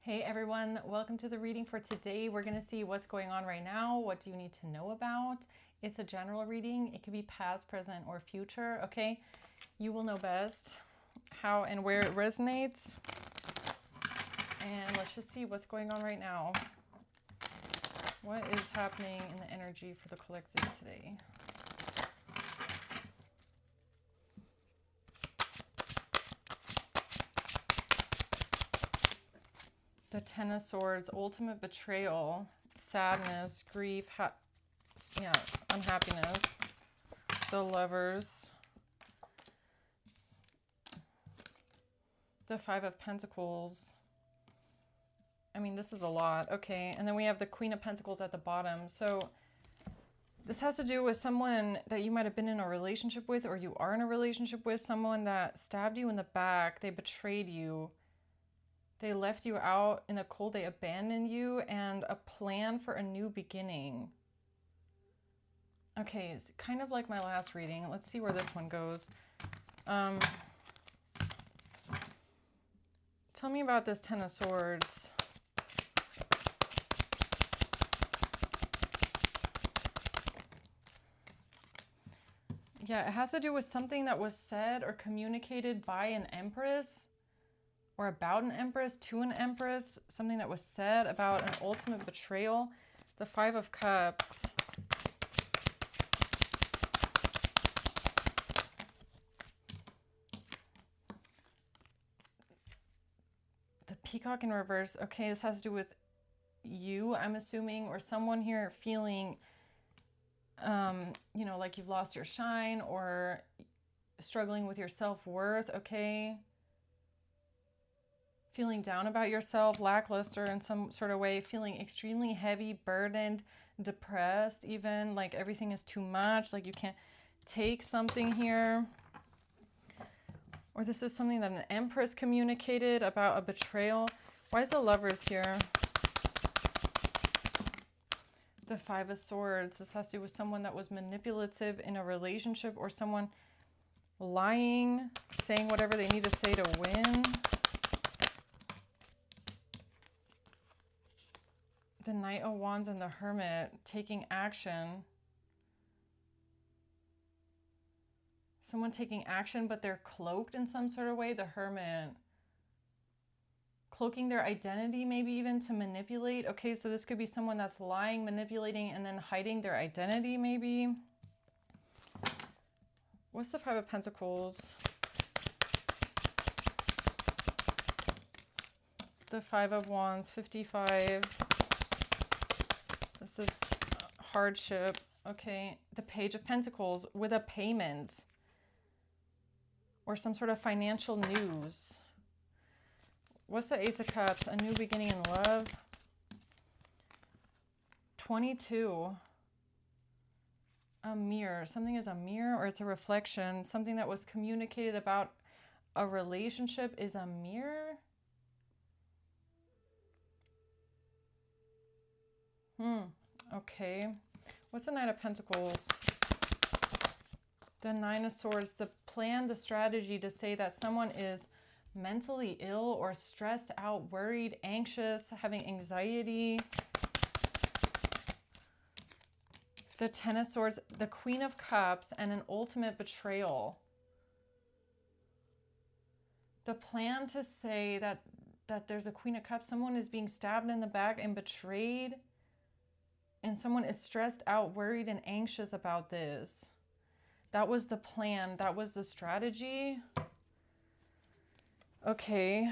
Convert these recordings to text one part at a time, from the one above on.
Hey everyone, welcome to the reading for today. We're going to see what's going on right now. What do you need to know about? It's a general reading. It could be past, present, or future, okay? You will know best how and where it resonates. And let's just see what's going on right now. What is happening in the energy for the collective today? The Ten of Swords, ultimate betrayal, sadness, grief, unhappiness. The Lovers. The Five of Pentacles. I mean, this is a lot. Okay, and then we have the Queen of Pentacles at the bottom. So this has to do with someone that you might have been in a relationship with, or you are in a relationship with, someone that stabbed you in the back. They betrayed you. They left you out in the cold. They abandoned you, and a plan for a new beginning. Okay, it's kind of like my last reading. Let's see where this one goes. Tell me about this Ten of Swords. Yeah, it has to do with something that was said or communicated by an empress, or about an empress to an empress. Something that was said about an ultimate betrayal. The Five of Cups. The Peacock in reverse. Okay, this has to do with you, I'm assuming, or someone here feeling, you know, like you've lost your shine or struggling with your self-worth, okay? Feeling down about yourself, lackluster in some sort of way, feeling extremely heavy, burdened, depressed even, like everything is too much, like you can't take something here. Or this is something that an empress communicated about a betrayal. Why is the Lovers here? The Five of Swords. This has to do with someone that was manipulative in a relationship, or someone lying, saying whatever they need to say to win. The Knight of Wands and the Hermit, taking action. Someone taking action, but they're cloaked in some sort of way. The Hermit. Cloaking their identity, maybe even to manipulate. Okay, so this could be someone that's lying, manipulating, and then hiding their identity, maybe. What's the Five of Pentacles? The Five of Wands, 55. This is hardship. Okay, the Page of Pentacles with a payment or some sort of financial news. What's the Ace of Cups? A new beginning in love. 22. A mirror. Something is a mirror, or it's a reflection. Something that was communicated about a relationship is a mirror. Okay. What's the Knight of Pentacles? The Nine of Swords. The plan, the strategy to say that someone is mentally ill or stressed out, worried, anxious, having anxiety. The Ten of Swords, the Queen of Cups, and an ultimate betrayal. The plan to say that there's a Queen of Cups, someone is being stabbed in the back and betrayed, and someone is stressed out, worried, and anxious about this. That was the plan. That was the strategy. Okay.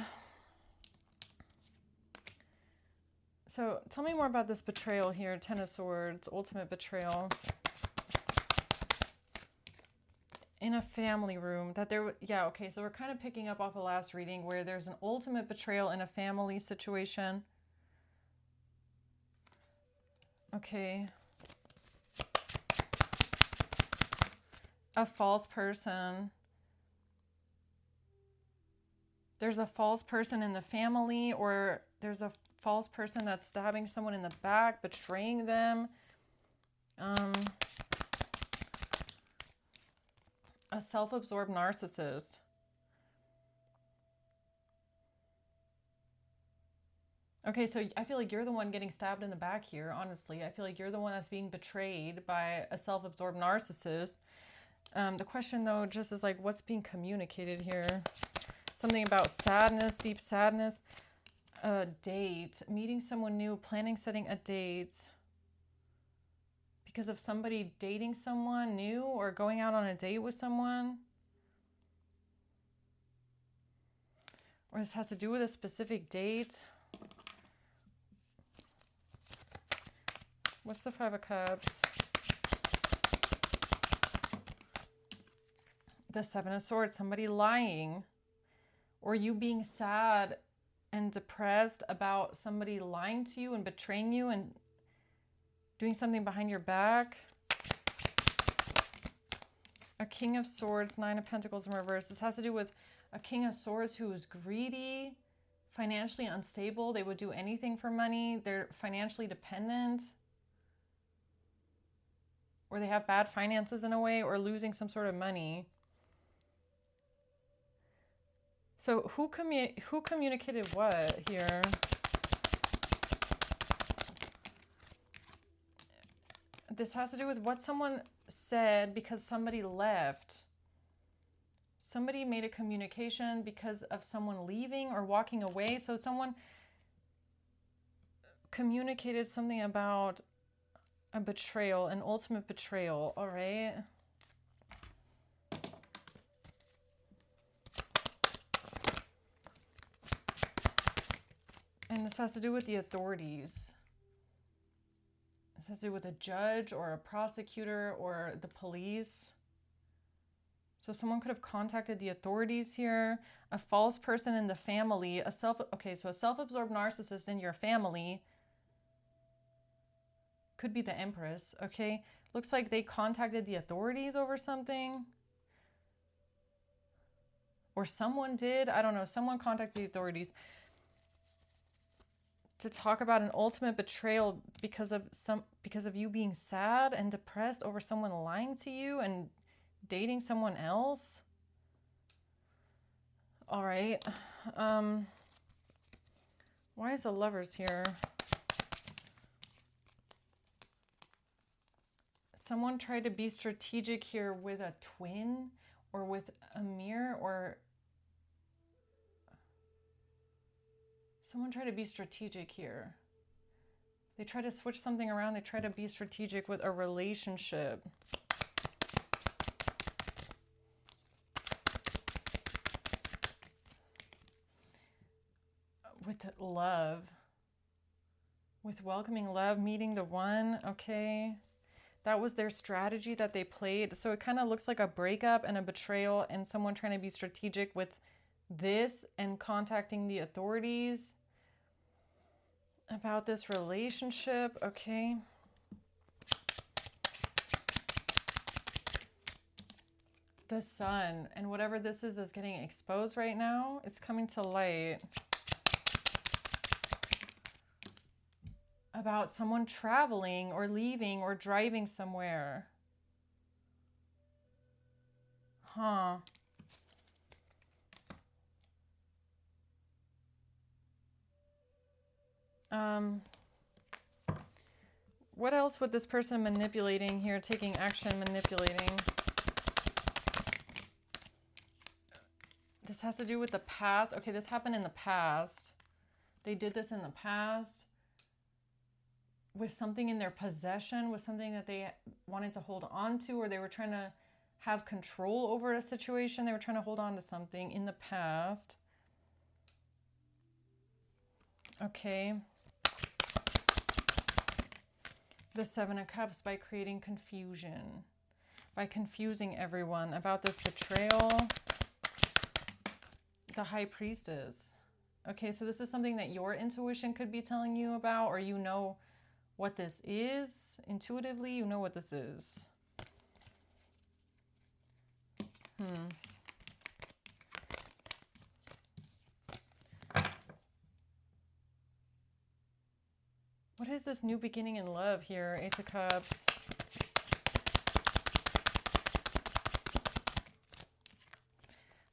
So tell me more about this betrayal here. Ten of Swords, ultimate betrayal. In a family room. Yeah, okay. So we're kind of picking up off the last reading where there's an ultimate betrayal in a family situation. Okay. A false person. There's a false person in the family, or there's a false person that's stabbing someone in the back, betraying them. A self-absorbed narcissist. Okay, so I feel like you're the one getting stabbed in the back here, honestly. I feel like you're the one that's being betrayed by a self-absorbed narcissist. The question, though, just is like, what's being communicated here? Something about sadness, deep sadness. A date, meeting someone new, planning, setting a date. Because of somebody dating someone new or going out on a date with someone. Or this has to do with a specific date. What's the Five of Cups? The Seven of Swords, somebody lying. Or you being sad and depressed about somebody lying to you and betraying you and doing something behind your back. A King of Swords, Nine of Pentacles in reverse. This has to do with a King of Swords who is greedy, financially unstable. They would do anything for money. They're financially dependent. Or they have bad finances in a way, or losing some sort of money. So who communicated what here? This has to do with what someone said because somebody left. Somebody made a communication because of someone leaving or walking away. So someone communicated something about a betrayal, an ultimate betrayal. All right. And this has to do with the authorities. This has to do with a judge or a prosecutor or the police. So someone could have contacted the authorities here. A false person in the family. So a self-absorbed narcissist in your family could be the Empress, okay? Looks like they contacted the authorities over something. Or someone did. I don't know. Someone contacted the authorities to talk about an ultimate betrayal because of you being sad and depressed over someone lying to you and dating someone else. All right. Why is the Lovers here? Someone tried to be strategic here with a twin or with a mirror, or someone tried to be strategic here. They try to switch something around. They try to be strategic with a relationship. With love. With welcoming love, meeting the one. Okay. That was their strategy that they played. So it kind of looks like a breakup and a betrayal and someone trying to be strategic with this and contacting the authorities about this relationship. Okay. The Sun, and whatever this is getting exposed right now. It's coming to light. About someone traveling or leaving or driving somewhere. Huh. What else would this person manipulating here, taking action, manipulating? This has to do with the past. Okay, this happened in the past. They did this in the past with something in their possession, with something that they wanted to hold on to, or they were trying to have control over a situation. They were trying to hold on to something in the past. Okay. The Seven of Cups, by creating confusion, by confusing everyone about this betrayal. The High Priestess. Okay, so this is something that your intuition could be telling you about, or you know what this is. Intuitively, you know what this is. What is this new beginning in love here? Ace of Cups.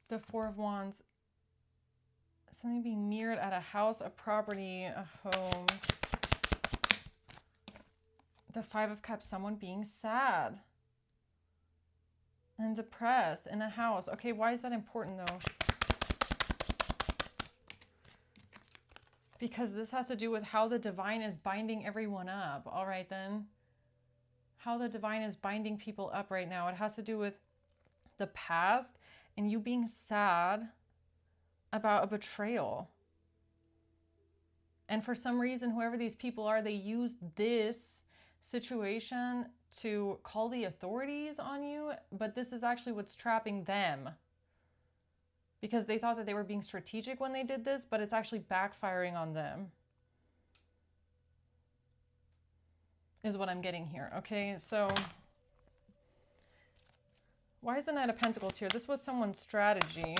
The Four of Wands. Something being mirrored at a house, a property, a home. The Five of Cups, someone being sad and depressed in a house. Okay, why is that important though? Because this has to do with how the divine is binding everyone up. All right, then. How the divine is binding people up right now. It has to do with the past and you being sad about a betrayal. And for some reason, whoever these people are, they used this situation to call the authorities on you, but this is actually what's trapping them. Because they thought that they were being strategic when they did this, but it's actually backfiring on them. Is what I'm getting here. Okay, so why is the Knight of Pentacles here? This was someone's strategy.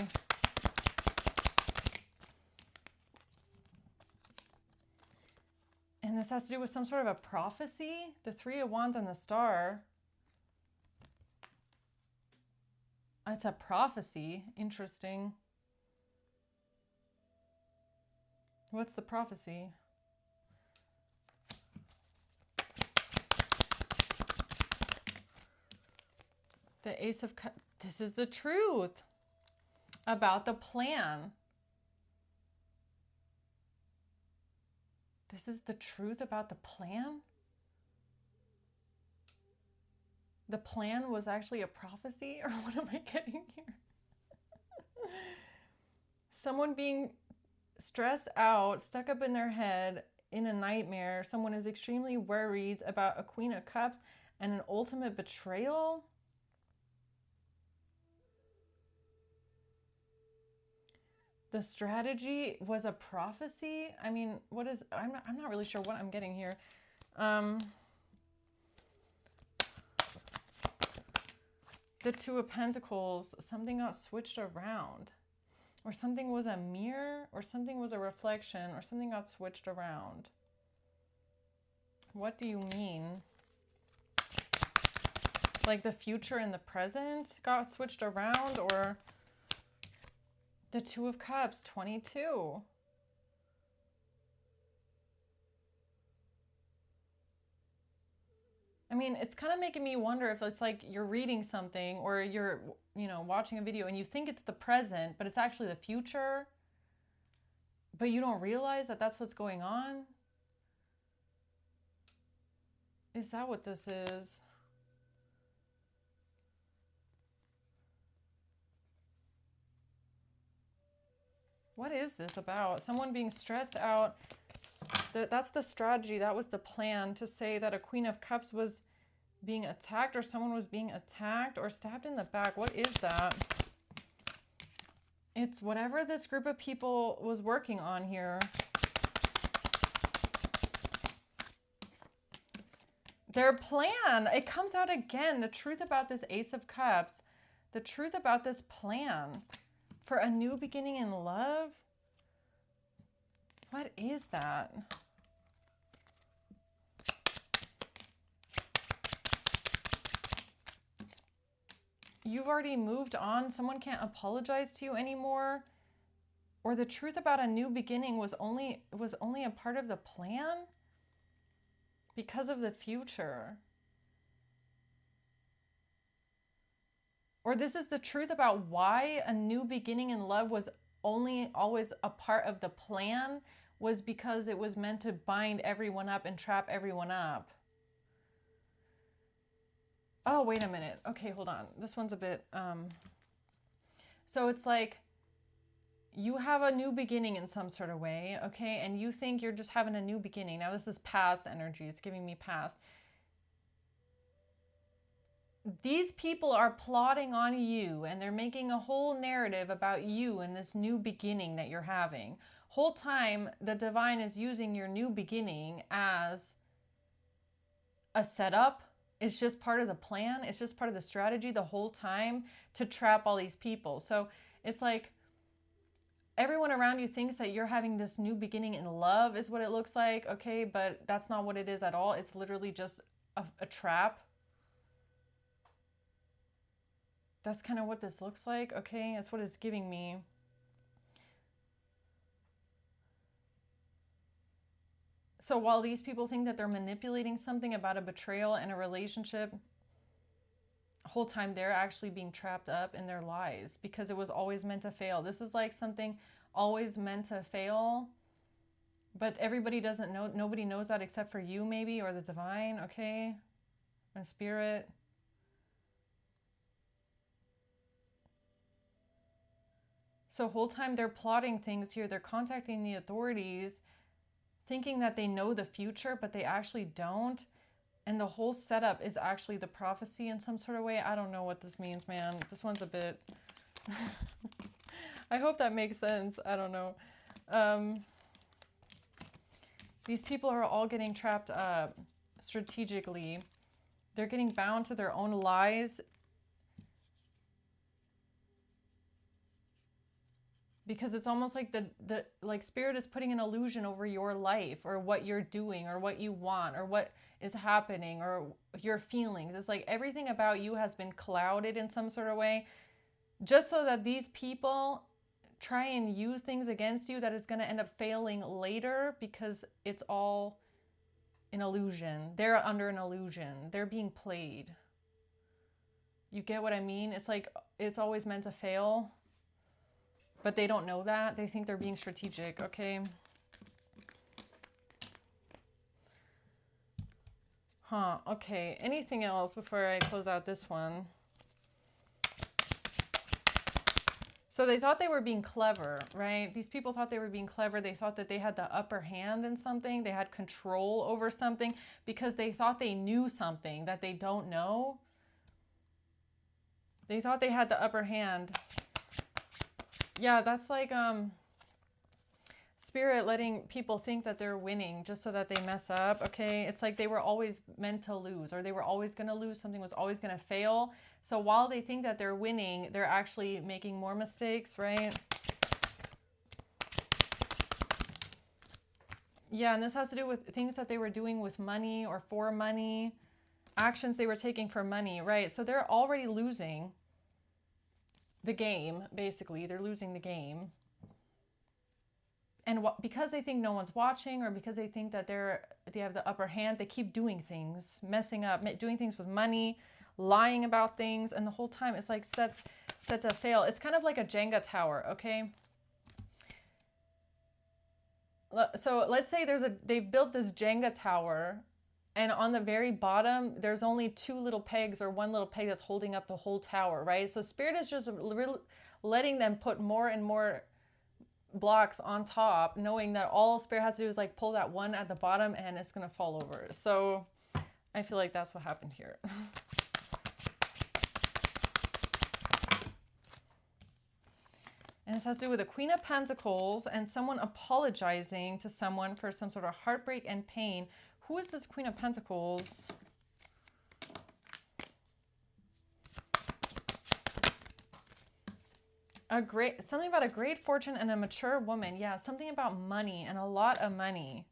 And this has to do with some sort of a prophecy. The Three of Wands and the Star. It's a prophecy. Interesting. What's the prophecy? The Ace of Cups. This is the truth about the plan. This is the truth about the plan? The plan was actually a prophecy? Or what am I getting here? Someone being stressed out, stuck up in their head, in a nightmare. Someone is extremely worried about a Queen of Cups and an ultimate betrayal. The strategy was a prophecy. I mean, what is, I'm not really sure what I'm getting here. The Two of Pentacles, something got switched around. Or something was a mirror, or something was a reflection, or something got switched around. What do you mean? Like the future and the present got switched around, or the Two of Cups, 22. I mean, it's kind of making me wonder if it's like you're reading something or you're, watching a video and you think it's the present, but it's actually the future. But you don't realize that that's what's going on. Is that what this is? What is this about? Someone being stressed out. That's the strategy. That was the plan, to say that a Queen of Cups was being attacked, or someone was being attacked or stabbed in the back. What is that? It's whatever this group of people was working on here. Their plan. It comes out again. The truth about this Ace of Cups. The truth about this plan. For a new beginning in love? What is that? You've already moved on. Someone can't apologize to you anymore. Or the truth about a new beginning was only a part of the plan because of the future. Or this is the truth about why a new beginning in love was only always a part of the plan, was because it was meant to bind everyone up and trap everyone up. Oh, wait a minute. Okay, hold on. This one's a bit, so it's like you have a new beginning in some sort of way, okay? And you think you're just having a new beginning. Now, this is past energy. It's giving me past. These people are plotting on you, and they're making a whole narrative about you and this new beginning that you're having. Whole time, the divine is using your new beginning as a setup. It's just part of the plan. It's just part of the strategy the whole time to trap all these people. So it's like everyone around you thinks that you're having this new beginning in love is what it looks like. Okay, but that's not what it is at all. It's literally just a trap. That's kind of what this looks like. Okay, that's what it's giving me. So while these people think that they're manipulating something about a betrayal in a relationship, the whole time they're actually being trapped up in their lies because it was always meant to fail. This is like something always meant to fail, but everybody doesn't know. Nobody knows that except for you, maybe, or the divine, okay? And spirit. So whole time they're plotting things here. They're contacting the authorities, thinking that they know the future, but they actually don't. And the whole setup is actually the prophecy in some sort of way. I don't know what this means, man. This one's a bit... I hope that makes sense. I don't know. These people are all getting trapped up strategically. They're getting bound to their own lies because it's almost like the like spirit is putting an illusion over your life or what you're doing or what you want or what is happening or your feelings. It's like everything about you has been clouded in some sort of way, just so that these people try and use things against you that is going to end up failing later because it's all an illusion. They're under an illusion. They're being played. You get what I mean? It's like it's always meant to fail. But they don't know that. They think they're being strategic, okay? Huh, okay. Anything else before I close out this one? So they thought they were being clever, right? These people thought they were being clever. They thought that they had the upper hand in something. They had control over something because they thought they knew something that they don't know. They thought they had the upper hand. Yeah, that's like spirit letting people think that they're winning just so that they mess up, okay? It's like they were always meant to lose, or they were always going to lose. Something was always going to fail. So while they think that they're winning, they're actually making more mistakes, right? Yeah, and this has to do with things that they were doing with money or for money, actions they were taking for money, right? So they're already losing the game, basically. They're losing the game. And because they think no one's watching, or because they think that they have the upper hand, they keep doing things, messing up, doing things with money, lying about things, and the whole time it's like set to fail. It's kind of like a Jenga tower, okay? So let's say they've built this Jenga tower, and on the very bottom there's only two little pegs or one little peg that's holding up the whole tower, right? So spirit is just letting them put more and more blocks on top, knowing that all spirit has to do is like pull that one at the bottom and it's gonna fall over. So I feel like that's what happened here. And this has to do with the Queen of Pentacles and someone apologizing to someone for some sort of heartbreak and pain. Who is this Queen of Pentacles? Something about a great fortune and a mature woman. Yeah, something about money and a lot of money.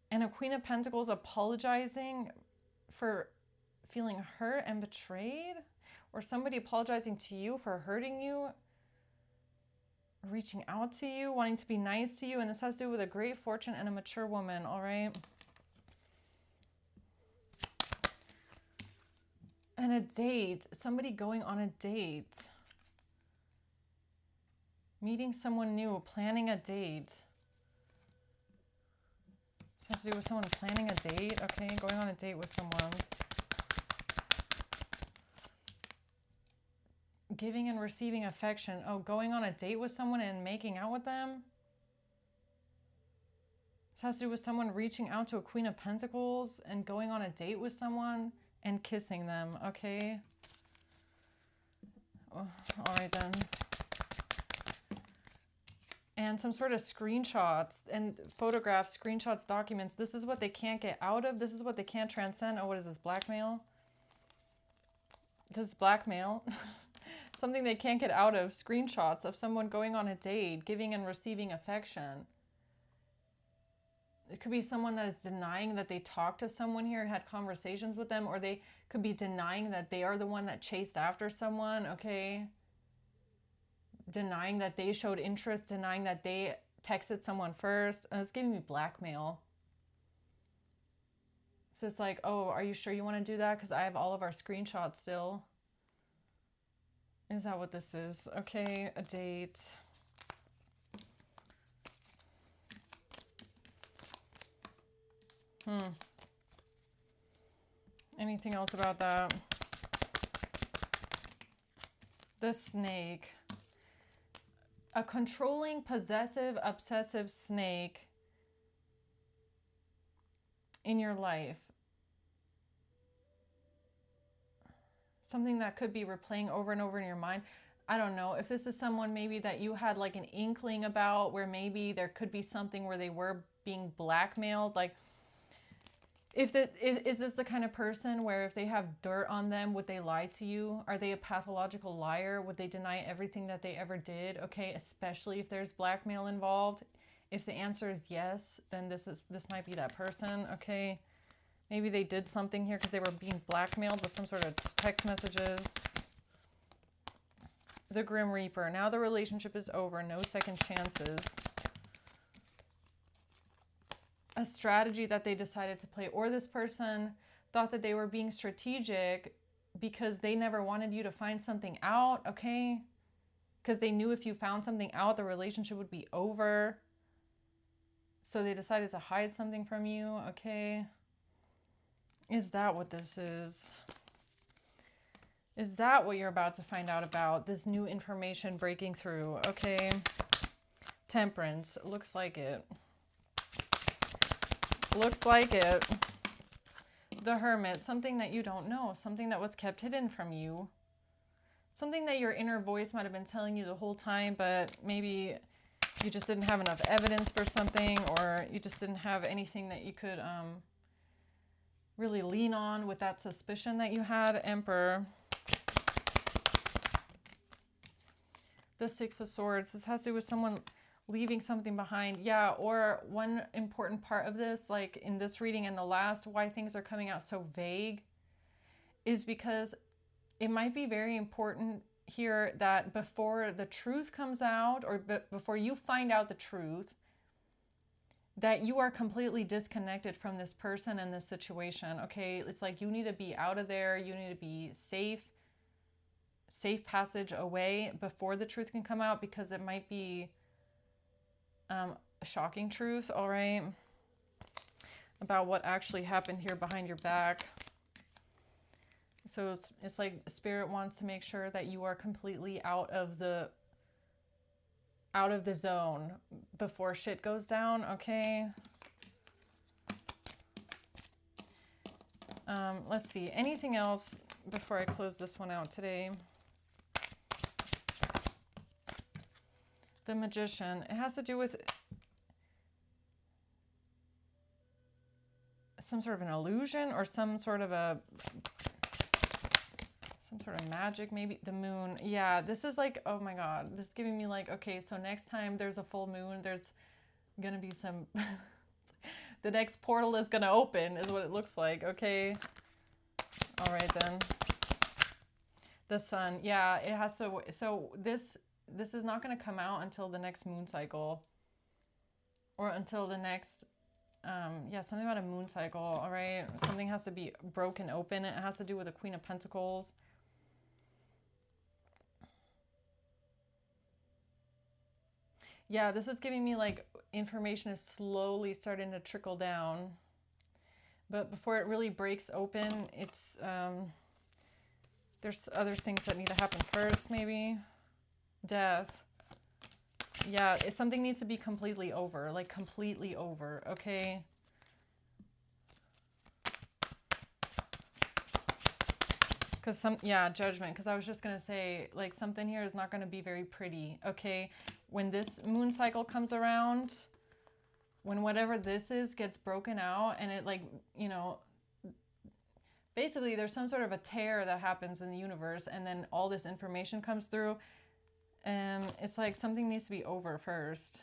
And a Queen of Pentacles apologizing for feeling hurt and betrayed, or somebody apologizing to you for hurting you, reaching out to you, wanting to be nice to you. And this has to do with a great fortune and a mature woman, all right? And a date, somebody going on a date, meeting someone new, planning a date. This has to do with someone planning a date, okay? Going on a date with someone. Giving and receiving affection. Oh, going on a date with someone and making out with them. This has to do with someone reaching out to a Queen of Pentacles and going on a date with someone and kissing them, okay? Oh, all right then. And some sort of screenshots and photographs, screenshots, documents. This is what they can't get out of. This is what they can't transcend. Oh, what is this, blackmail? This is blackmail. Something they can't get out of. Screenshots of someone going on a date, giving and receiving affection. It could be someone that is denying that they talked to someone here, had conversations with them, or they could be denying that they are the one that chased after someone, okay? denying that they showed interest, denying that they texted someone first. And it's giving me blackmail. So it's like, oh, are you sure you want to do that? Because I have all of our screenshots still. Is that what this is? Okay, a date. Anything else about that? The snake. A controlling, possessive, obsessive snake in your life. Something that could be replaying over and over in your mind. I don't know if this is someone maybe that you had like an inkling about, where maybe there could be something where they were being blackmailed. Like, is this the kind of person where if they have dirt on them, would they lie to you? Are they a pathological liar? Would they deny everything that they ever did? Okay, especially if there's blackmail involved. If the answer is yes, then this might be that person. Okay, maybe they did something here because they were being blackmailed with some sort of text messages. The Grim Reaper. Now the relationship is over. No second chances. A strategy that they decided to play, or this person thought that they were being strategic because they never wanted you to find something out, okay? Because they knew if you found something out, the relationship would be over. So they decided to hide something from you, okay? Is that what this is? Is that what you're about to find out about? This new information breaking through, okay? Temperance, looks like it. Looks like it. The Hermit, something that you don't know, something that was kept hidden from you. Something that your inner voice might have been telling you the whole time, but maybe you just didn't have enough evidence for something, or you just didn't have anything that you could really lean on with that suspicion that you had. Emperor. The Six of Swords. This has to do with someone leaving something behind. Yeah, or one important part of this, like in this reading and the last, why things are coming out so vague, is because it might be very important here that before the truth comes out, or before you find out the truth, that you are completely disconnected from this person and this situation, okay? It's like you need to be out of there. You need to be safe passage away before the truth can come out, because it might be a shocking truth, all right, about what actually happened here behind your back. So it's like Spirit wants to make sure that you are completely out of the zone before shit goes down, okay? Let's see, anything else before I close this one out today? The Magician. It has to do with some sort of an illusion, or some sort of magic, maybe. The Moon. Yeah, this is like, oh my God, this is giving me like, okay, so next time there's a full moon, there's gonna be some the next portal is gonna open, is what it looks like, okay? All right then. The Sun. Yeah, it has to. So this is not going to come out until the next moon cycle, or until the next, yeah, something about a moon cycle, all right? Something has to be broken open. It has to do with the Queen of Pentacles. Yeah, this is giving me like information is slowly starting to trickle down. But before it really breaks open, it's, there's other things that need to happen first, maybe. Death. Yeah, something needs to be completely over, like completely over, okay? Because Judgment, because I was just going to say, like, something here is not going to be very pretty, okay? When this moon cycle comes around, when whatever this is gets broken out, and it, like, you know, basically there's some sort of a tear that happens in the universe, and then all this information comes through. It's like something needs to be over first,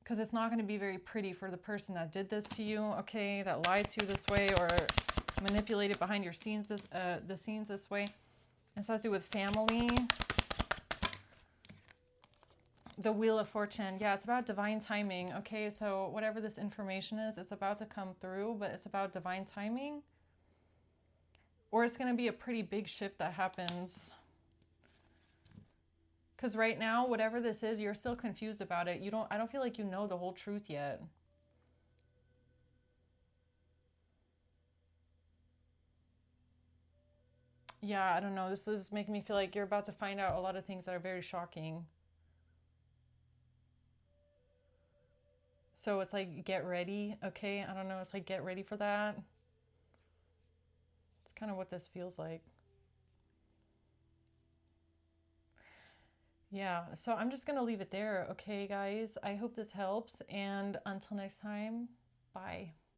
because it's not going to be very pretty for the person that did this to you, okay, that lied to you this way, or manipulated behind your scenes the scenes this way. This has to do with family. The Wheel of Fortune. Yeah, it's about divine timing. Okay, so whatever this information is, it's about to come through, but it's about divine timing. Or it's going to be a pretty big shift that happens. Because right now, whatever this is, you're still confused about it. I don't feel like you know the whole truth yet. Yeah, I don't know. This is making me feel like you're about to find out a lot of things that are very shocking. So it's like, get ready. Okay, I don't know. It's like, get ready for that. It's kind of what this feels like. Yeah, so I'm just going to leave it there. Okay, guys, I hope this helps. And until next time, bye.